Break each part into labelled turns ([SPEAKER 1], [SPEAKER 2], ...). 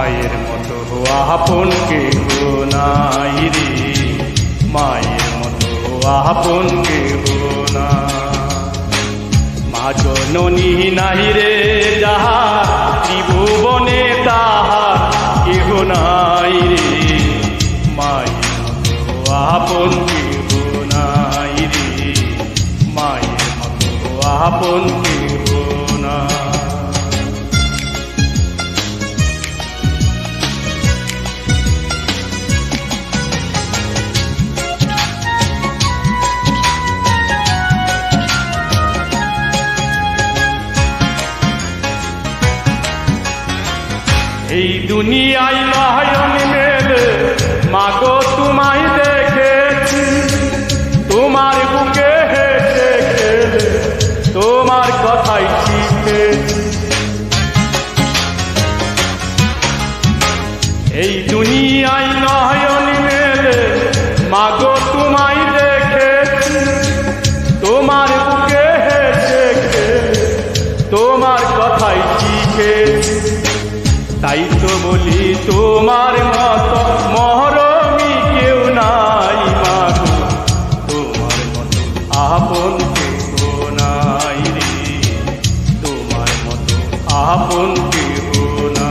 [SPEAKER 1] মায়ের মতো আপন কেহ নাই রে, মায়ের মতো আপন কেহ না। মা জননী নাই রে যাহা, ত্রিভুবনে তাহা কেহ নাই রে, মায়ের মতো আপন কেহ নাই রে, মায়ের মতো আপন কেহ না। এই দুনিয়ায় নয়ন মেলে মাগো তোমায় দেখেছি, তোমার বুকে হেসে খেলে তোমার কথাই শিখেছি। এই দুনিয়ায় নয়ন মেলে মাগো তোমায় দেখেছি, তোমার বুকে হেসে খেলে তোমার কথাই শিখেছি। তাই তো বলি তোমার মতো মহরমি কেউ নাই মাগো, তোমার মতো আপন কেহ নাই রে, তোমার মতো আপন কেহ না।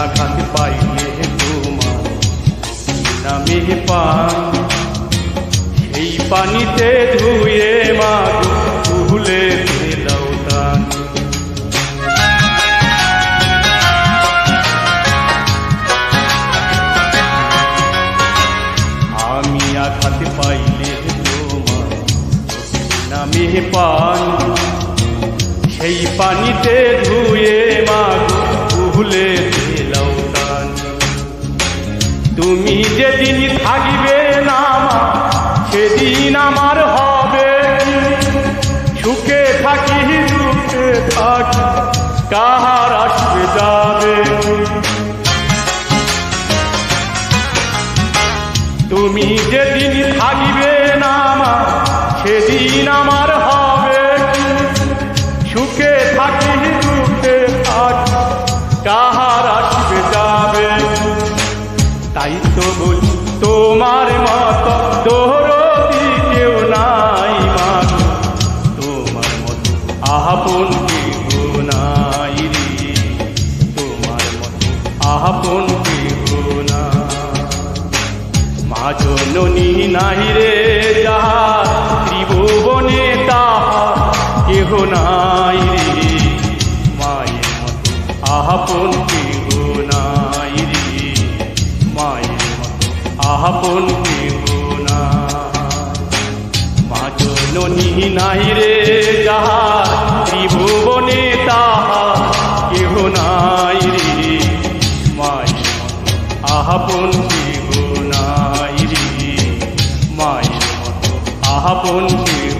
[SPEAKER 1] আঘাত পাইলে তোমার নামে পান, সেই পানিতে ধুয়ে মাগো ভুলে দিলাও দান। আমি আঘাত পাইলে তোমার নামে পান, সেই পানিতে ধুয়ে মাগো ভুলে দিলাও দান। তুমি যেদিন থাকবে না মা, সেদিন আমার হবে সুখে থাকি দুঃখে থাকি কাহার আসবে যাবে। তুমি যেদিন থাকবে না মা, সেদিন আমার হবে সুখে থাকি দুঃখে থাকি কাহার আসবে যাবে। তাই তো বলি তোমার মতো দরদি কেউ নাই মাগো, তোমার মতো আপন কেহ নাই রে, তোমার মতো আপন কেহ না। মা জননী নাই রে যাহা, ত্রিভুবনে তাহা কেহ নাই রে, মায়ের মতো আপন কেহ নাই রে, মায়ের মতো আপন কেহ না। মা জননী নাই রে যাহা, ত্রিভুবনে তাহা কেহ নাই রে, মায়ের মতো আপন কেহ নাই রে, মায়ের মতো আপন কেহ